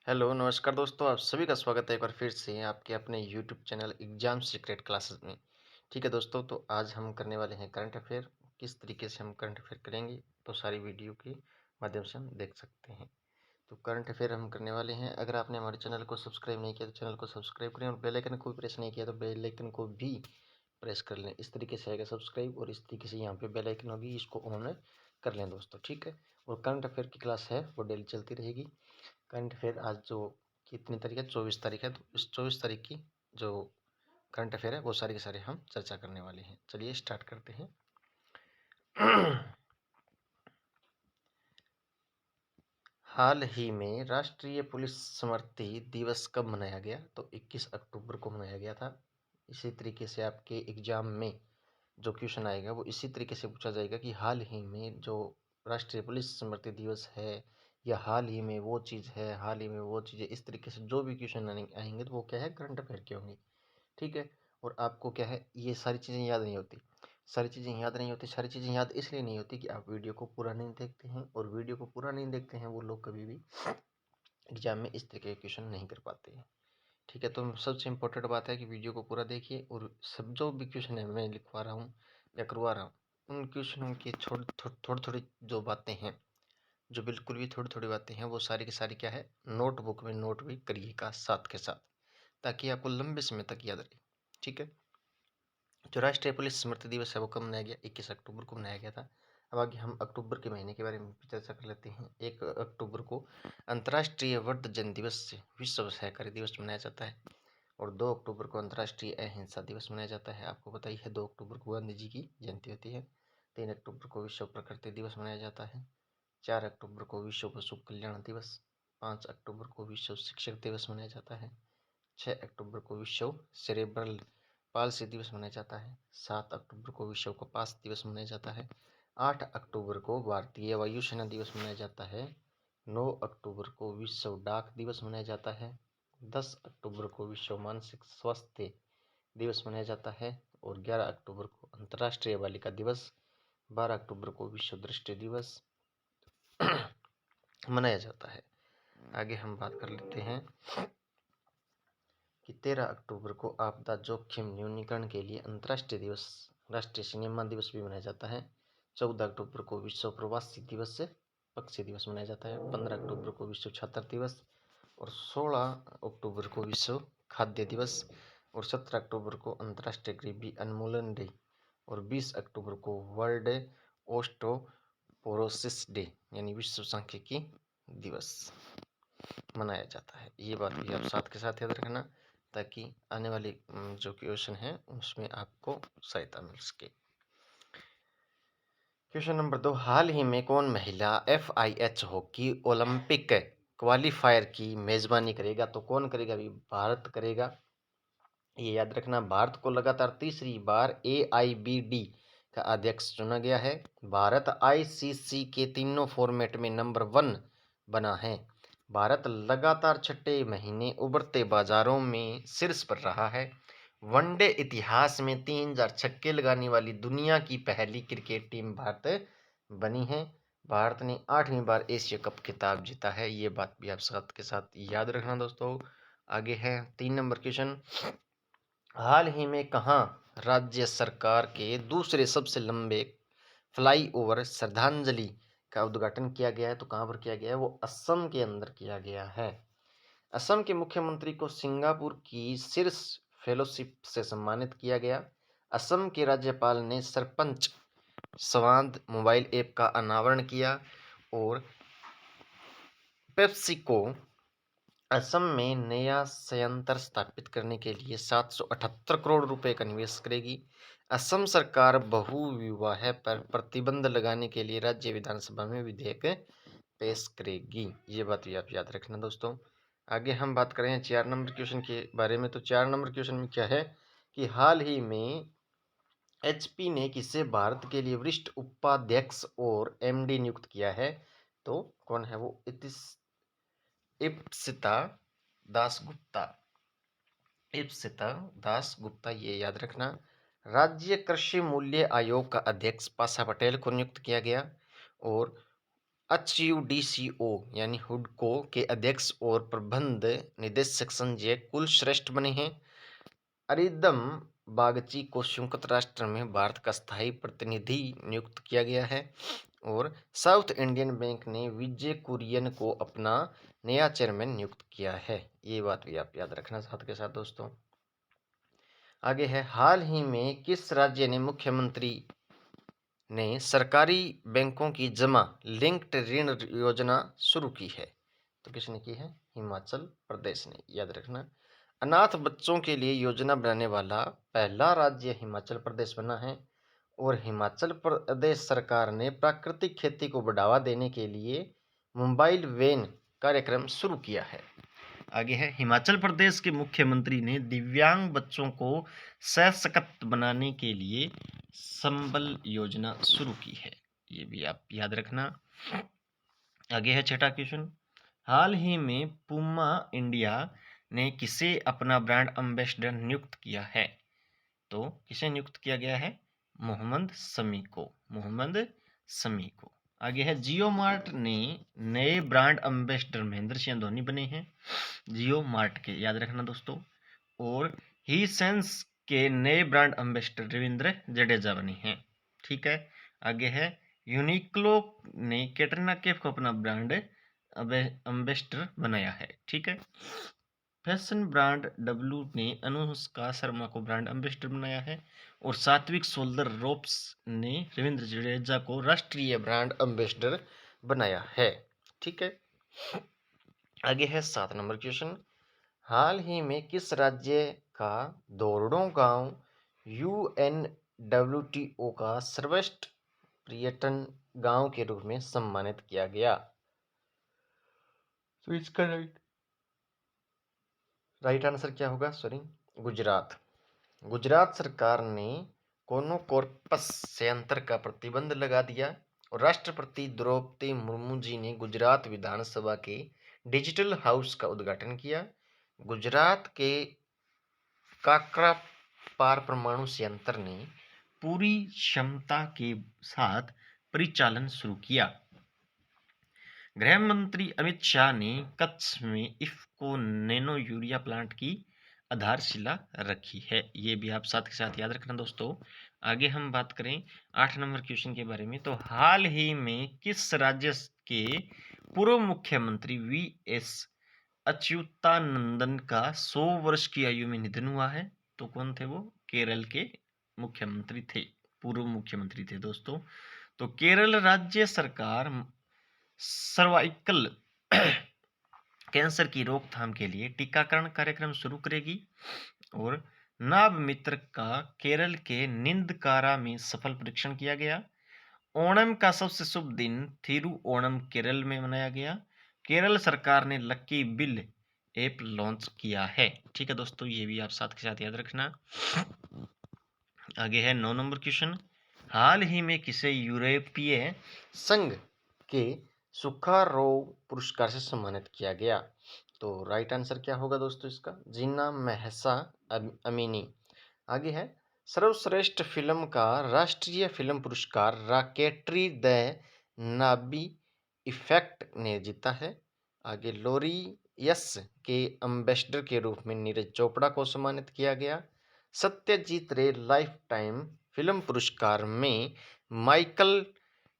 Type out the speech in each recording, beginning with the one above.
Hello, नमस्कार दोस्तों, आप सभी का स्वागत है एक बार फिर से आपके अपने YouTube channel exam secret classes में। ठीक है दोस्तों, तो आज हम करने वाले हैं करंट अफ़ेयर। किस तरीके से हम करंट अफ़ेयर करेंगे, तो सारी वीडियो के माध्यम से हम देख सकते हैं। तो करंट अफ़ेयर हम करने वाले हैं। अगर आपने हमारे चैनल को सब्सक्राइब नहीं किया, तो चैनल को सब्सक्राइब करें और बेल आइकन को भी प्रेस नहीं किया, तो बेल आइकन को भी प्रेस कर लें। इस तरीके से आएगा सब्सक्राइब और इस तरीके से यहाँ पे बेल आइकन होगी, इसको ऑन कर लें दोस्तों, ठीक है। और करंट अफ़ेयर की क्लास है, वो डेली चलती रहेगी। करंट अफेयर आज जो कितनी तारीख है, 24 तारीख है, तो इस 24 तारीख की जो करंट अफेयर है वो सारे के सारे हम चर्चा करने वाले हैं। चलिए स्टार्ट करते हैं। हाल ही में राष्ट्रीय पुलिस स्मृति दिवस कब मनाया गया, तो 21 अक्टूबर को मनाया गया था। इसी तरीके से आपके एग्जाम में जो क्वेश्चन आएगा वो इसी तरीके से पूछा जाएगा कि हाल ही में जो राष्ट्रीय पुलिस स्मृति दिवस है, या हाल ही में वो चीज़ है, हाल ही में वो चीज़ है। इस तरीके से जो भी क्वेश्चन आएंगे तो वो क्या है, करंट अफेयर के होंगे, ठीक है। और आपको क्या है, ये सारी चीज़ें याद नहीं होती। सारी चीज़ें याद नहीं होती, सारी चीज़ें याद इसलिए नहीं होती कि आप वीडियो को पूरा नहीं देखते हैं, और वीडियो को पूरा नहीं देखते हैं वो लोग कभी भी एग्जाम में इस तरीके के क्वेश्चन नहीं कर पाते हैं, ठीक है। तो सबसे इम्पोर्टेंट बात है कि वीडियो को पूरा देखिए, और सब जो भी क्वेश्चन है मैं लिखवा रहा हूँ या करवा रहा हूँ, उन क्वेश्चनों की थोड़ी थोड़ी जो बातें हैं, जो बिल्कुल भी थोड़ी थोड़ी बातें हैं, वो सारी की सारी क्या है, नोटबुक में नोट भी करिएगा साथ के साथ, ताकि आपको लंबे समय तक याद रहे, ठीक है। जो राष्ट्रीय पुलिस स्मृति दिवस है वो कब मनाया गया, 21 अक्टूबर को मनाया गया था। अब आगे हम अक्टूबर के महीने के बारे में भी चर्चा कर लेते हैं। 1 अक्टूबर को अंतर्राष्ट्रीय वृद्धजन दिवस, विश्व सहकारी दिवस मनाया जाता है। और 2 अक्टूबर को अंतर्राष्ट्रीय अहिंसा दिवस मनाया जाता है। आपको पता ही है 2 अक्टूबर को गांधी जी की जयंती होती है। 3 अक्टूबर को विश्व प्रकृति दिवस मनाया जाता है। 4 अक्टूबर को विश्व पशु कल्याण दिवस। 5 अक्टूबर को विश्व शिक्षक दिवस मनाया जाता है। 6 अक्टूबर को विश्व सेरेब्रल पाल्सी दिवस मनाया जाता है। 7 अक्टूबर को विश्व कपास दिवस मनाया जाता है। 8 अक्टूबर को भारतीय वायुसेना दिवस मनाया जाता है। 9 अक्टूबर को विश्व डाक दिवस मनाया जाता है। 10 अक्टूबर को विश्व मानसिक स्वास्थ्य दिवस मनाया जाता है। और 11 अक्टूबर को अंतर्राष्ट्रीय बालिका दिवस। 12 अक्टूबर को विश्व दृष्टि दिवस मनाया जाता है। आगे हम बात कर लेते हैं कि 13 अक्टूबर को आपदा जोखिम न्यूनीकरण के लिए अंतर्राष्ट्रीय दिवस, राष्ट्रीय सिनेमा दिवस भी मनाया जाता है। 14 अक्टूबर को विश्व प्रवासी दिवस, पक्षी दिवस मनाया जाता है। 15 अक्टूबर को विश्व छात्र दिवस। और 16 अक्टूबर को विश्व खाद्य दिवस। और 17 अक्टूबर को अंतर्राष्ट्रीय गरीबी उन्मूलन डे। और 20 अक्टूबर को वर्ल्ड ओस्टोपोरोसिस डे यानी विश्व सांख्यिकी दिवस मनाया जाता है। ये बात भी आप साथ के साथ याद रखना, ताकि आने वाली जो क्वेश्चन है उसमें आपको सहायता मिल सके। क्वेश्चन नंबर 2, हाल ही में कौन महिला FIH हॉकी ओलंपिक क्वालिफायर की मेजबानी करेगा, तो कौन करेगा, अभी भारत करेगा। ये याद रखना, भारत को लगातार तीसरी बार AIBD का अध्यक्ष चुना गया है। भारत ICC के तीनों फॉर्मेट में नंबर 1 बना है। भारत लगातार छठे महीने उभरते बाजारों में शीर्ष पर रहा है। वनडे इतिहास में 3000 छक्के लगाने वाली दुनिया की पहली क्रिकेट टीम भारत बनी है। भारत ने 8वीं बार एशिया कप खिताब जीता है। ये बात भी आप साथ के साथ याद रखना दोस्तों। आगे है 3 नंबर क्वेश्चन, हाल ही में कहाँ राज्य सरकार के दूसरे सबसे लंबे फ्लाईओवर श्रद्धांजलि का उद्घाटन किया गया है, तो कहाँ पर किया गया है, वो असम के अंदर किया गया है। असम के मुख्यमंत्री को सिंगापुर की शीर्ष फेलोशिप से सम्मानित किया गया। असम के राज्यपाल ने सरपंच संवाद मोबाइल ऐप का अनावरण किया। और पेप्सिको असम में नया संयंत्र स्थापित करने के लिए 778 करोड़ रुपए का निवेश करेगी। असम सरकार बहुविवाह पर प्रतिबंध लगाने के लिए राज्य विधानसभा में विधेयक पेश करेगी। ये बात भी आप याद रखना दोस्तों। आगे हम बात करें 4 नंबर क्वेश्चन के बारे में, तो 4 नंबर क्वेश्चन में क्या है कि हाल ही में HP ने किसे भारत के लिए वरिष्ठ उपाध्यक्ष और MD नियुक्त किया है, तो कौन है वो, इप्सिता दासगुप्ता। इप्सिता दासगुप्ता, ये याद रखना। राज्य कृषि मूल्य आयोग का अध्यक्ष पाशा पटेल को नियुक्त किया गया। और HUDCO यानी हुडको के अध्यक्ष और प्रबंध निदेशक संजय कुलश्रेष्ठ बने हैं। अरिंदम बागची को संयुक्त राष्ट्र में भारत का स्थायी प्रतिनिधि नियुक्त किया गया है। और साउथ इंडियन बैंक ने विजय कुरियन को अपना नया चेयरमैन नियुक्त किया है। ये बात भी आप याद रखना साथ के साथ दोस्तों। आगे है, हाल ही में किस राज्य ने मुख्यमंत्री ने सरकारी बैंकों की जमा लिंक्ड ऋण योजना शुरू की है? तो किसने की है? हिमाचल प्रदेश ने, याद रखना। अनाथ बच्चों के लिए योजना बनाने वाला पहला राज्य हिमाचल प्रदेश बना है। और हिमाचल प्रदेश सरकार ने प्राकृतिक खेती को बढ़ावा देने के लिए मोबाइल वैन कार्यक्रम शुरू किया है। आगे है, हिमाचल प्रदेश के मुख्यमंत्री ने दिव्यांग बच्चों को सशक्त बनाने के लिए संबल योजना शुरू की है। ये भी आप याद रखना। आगे है छठा क्वेश्चन, हाल ही में पूमा इंडिया ने किसे अपना ब्रांड एम्बेसडर नियुक्त किया है? तो किसे नियुक्त किया गया है? मोहम्मद शमी को, मोहम्मद शमी को। आगे है, जियो मार्ट ने नए ब्रांड एम्बेसडर महेंद्र सिंह धोनी बने हैं, जियो मार्ट के, याद रखना दोस्तों। और ही सेंस के नए ब्रांड एम्बेसडर रविंद्र जडेजा बने हैं। ठीक है। आगे है, यूनिक्लो ने कैटरीना कैफ को अपना ब्रांड एम्बेसडर बनाया है। ठीक है। फैशन ब्रांड डब्ल्यू ने अनुष्का शर्मा को ब्रांड एम्बेसडर बनाया है। और सात्विक सोल्जर रोप्स ने रविंद्र जडेजा को राष्ट्रीय ब्रांड एम्बेसडर बनाया है। ठीक है। आगे है 7 नंबर क्वेश्चन, हाल ही में किस राज्य का दोरडो गांव UNWTO का सर्वश्रेष्ठ पर्यटन गांव के रूप में सम्मानित किया गया? तो इसका राइट आंसर क्या होगा? सॉरी, गुजरात। गुजरात सरकार ने कोनोकॉर्पस संयंत्र का प्रतिबंध लगा दिया। और राष्ट्रपति द्रौपदी मुर्मू जी ने गुजरात विधानसभा के डिजिटल हाउस का उद्घाटन किया। गुजरात के काकरापार परमाणु संयंत्र ने पूरी क्षमता के साथ परिचालन शुरू किया। गृह मंत्री अमित शाह ने कच्छ में इफ्को नैनो यूरिया प्लांट की आधारशिला रखी है। ये भी आप साथ के साथ याद रखना दोस्तों। आगे हम बात करें 8 नंबर क्वेश्चन के बारे में, तो हाल ही में किस राज्य के पूर्व मुख्यमंत्री VS अच्युतानंदन का 100 वर्ष की आयु में निधन हुआ है? तो कौन थे वो? केरल के मुख्यमंत्री थे, पूर्व मुख्यमंत्री थे दोस्तों। तो केरल राज्य सरकार सर्वाइकल कैंसर की रोकथाम के लिए टीकाकरण कार्यक्रम शुरू करेगी। और नाभ मित्र का केरल के निंदकारा में सफल परीक्षण किया गया। ओणम का सबसे शुभ दिन थिरु ओणम केरल में मनाया गया। केरल सरकार ने लक्की बिल ऐप लॉन्च किया है। ठीक है दोस्तों, ये भी आप साथ के साथ याद रखना। आगे है 9 नंबर क्वेश्चन, हाल ही में किसे यूरोपीय संघ के सुखारोव पुरस्कार से सम्मानित किया गया? तो राइट आंसर क्या होगा दोस्तों इसका? जीना महसा अमीनी। आगे है, सर्वश्रेष्ठ फिल्म का राष्ट्रीय फिल्म पुरस्कार रॉकेटरी द नाबी इफेक्ट ने जीता है। आगे, लॉरियस के एम्बेसडर के रूप में नीरज चोपड़ा को सम्मानित किया गया। सत्यजीत रे लाइफ टाइम फिल्म पुरस्कार में माइकल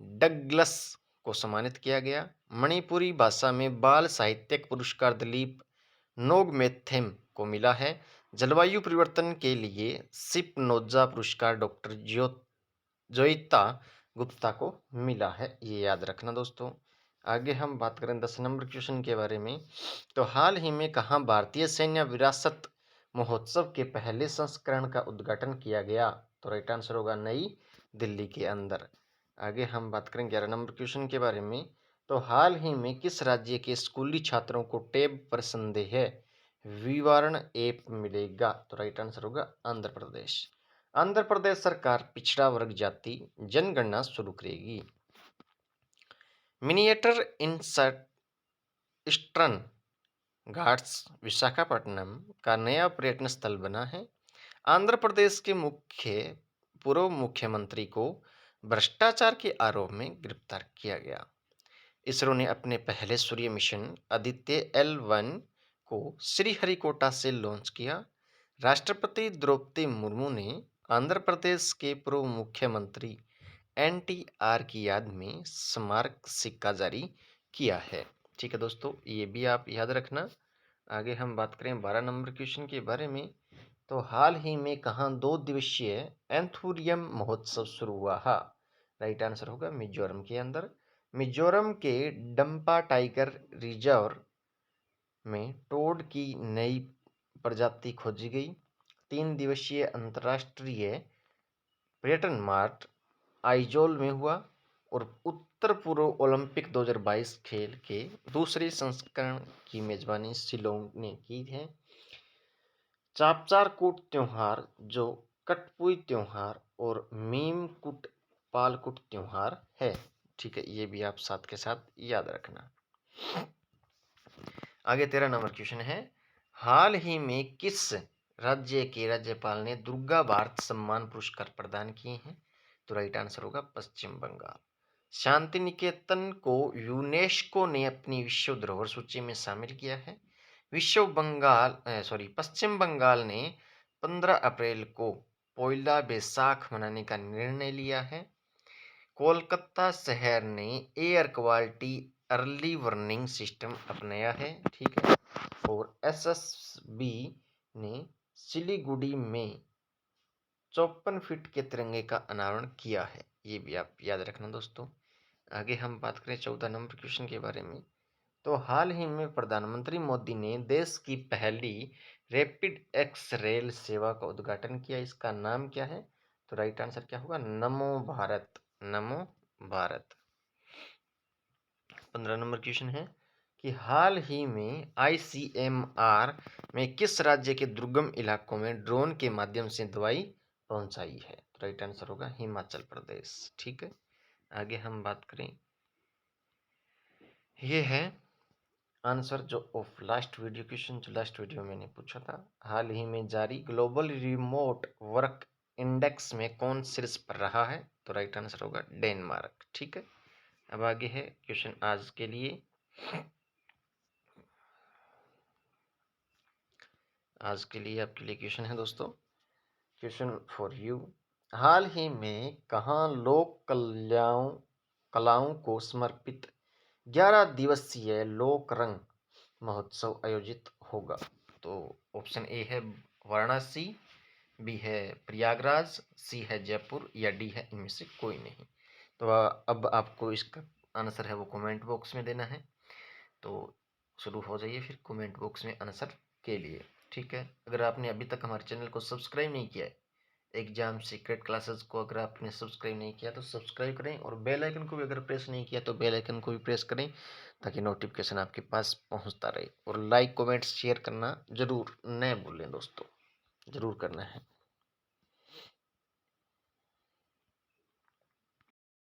डगलस को सम्मानित किया गया। मणिपुरी भाषा में बाल साहित्यिक पुरस्कार दिलीप नोगमेथेम को मिला है। जलवायु परिवर्तन के लिए सिपनोजा पुरस्कार डॉक्टर जोइता गुप्ता को मिला है। ये याद रखना दोस्तों। आगे हम बात करें 10 नंबर क्वेश्चन के बारे में, तो हाल ही में कहाँ भारतीय सैन्य विरासत महोत्सव के पहले संस्करण का उद्घाटन किया गया? तो राइट आंसर होगा नई दिल्ली के अंदर। आगे हम बात करें 11 नंबर क्वेश्चन के बारे में, तो हाल ही में किस राज्य के स्कूली छात्रों को टैब पर संदेह विवरण ऐप मिलेगा? तो राइट आंसर होगा आंध्र प्रदेश। आंध्र प्रदेश सरकार पिछड़ा वर्ग जाति जनगणना शुरू करेगी। मिनिएटर ईस्टर्न घाट्स विशाखापट्टनम का नया पर्यटन स्थल बना है। आंध्र प्रदेश के पूर्व मुख्यमंत्री को भ्रष्टाचार के आरोप में गिरफ्तार किया गया। इसरो ने अपने पहले सूर्य मिशन आदित्य L1 को श्रीहरिकोटा से लॉन्च किया। राष्ट्रपति द्रौपदी मुर्मू ने आंध्र प्रदेश के पूर्व मुख्यमंत्री NTR की याद में स्मारक सिक्का जारी किया है। ठीक है दोस्तों, ये भी आप याद रखना। आगे हम बात करें 12 नंबर क्वेश्चन के बारे में। तो हाल ही में कहाँ 2 दिवसीय एंथूरियम महोत्सव शुरू हुआ है? राइट आंसर होगा मिजोरम के अंदर। मिजोरम के डंपा टाइगर रिजर्व में टोड की नई प्रजाति खोजी गई। 3 दिवसीय अंतर्राष्ट्रीय पर्यटन मार्ट आइजोल में हुआ। और उत्तर पूर्व ओलंपिक 2022 खेल के दूसरे संस्करण की मेजबानी शिलोंग ने की है। चापचारकूट त्योहार जो कटपुई त्योहार और मीमकुट पालकुट त्योहार है। ठीक है, ये भी आप साथ के साथ याद रखना। आगे 13 नंबर क्वेश्चन है, हाल ही में किस राज्य के राज्यपाल ने दुर्गा भारत सम्मान पुरस्कार प्रदान किए हैं? तो राइट आंसर होगा पश्चिम बंगाल। शांति निकेतन को यूनेस्को ने अपनी विश्व धरोहर सूची में शामिल किया है। पश्चिम बंगाल ने 15 अप्रैल को पोइला बैसाख मनाने का निर्णय लिया है। कोलकाता शहर ने air quality early warning system अपनाया है। ठीक है। और SSB ने सिलीगुड़ी में 54 फीट के तिरंगे का अनावरण किया है। ये भी आप याद रखना दोस्तों। आगे हम बात करें 14 नंबर क्वेश्चन के बारे में। तो हाल ही में प्रधानमंत्री मोदी ने देश की पहली रैपिड एक्स रेल सेवा का उद्घाटन किया। इसका नाम क्या है? तो राइट आंसर क्या होगा? नमो भारत। नमो भारत। 15 नंबर क्वेश्चन है कि हाल ही में ICMR में किस राज्य के दुर्गम इलाकों में ड्रोन के माध्यम से दवाई पहुंचाई है? तो राइट आंसर होगा हिमाचल प्रदेश। ठीक है। आगे हम बात करें, ये है आंसर जो ऑफ लास्ट वीडियो क्वेश्चन जो लास्ट वीडियो में मैंने पूछा था। हाल ही में जारी ग्लोबल रिमोट वर्क इंडेक्स में कौन शीर्ष पर रहा है? तो राइट आंसर होगा डेनमार्क। ठीक है। अब आगे है क्वेश्चन आज के लिए। आज के लिए आपके लिए क्वेश्चन है दोस्तों, क्वेश्चन फॉर यू। हाल ही में कहाँ लोक कलाओं को समर्पित 11 दिवसीय लोक रंग महोत्सव आयोजित होगा? तो ऑप्शन ए है वाराणसी, बी है प्रयागराज, सी है जयपुर या डी है इनमें से कोई नहीं। तो अब आपको इसका आंसर है वो कमेंट बॉक्स में देना है। तो शुरू हो जाइए फिर कमेंट बॉक्स में आंसर के लिए। ठीक है। अगर आपने अभी तक हमारे चैनल को सब्सक्राइब नहीं किया है, एग्जाम सीक्रेट क्लासेस को अगर आपने सब्सक्राइब नहीं किया तो सब्सक्राइब करें, और बेल आइकन को भी अगर प्रेस नहीं किया तो बेल आइकन को भी प्रेस करें ताकि नोटिफिकेशन आपके पास पहुंचता रहे। और लाइक कमेंट्स शेयर करना जरूर न भूलें दोस्तों, जरूर करना है।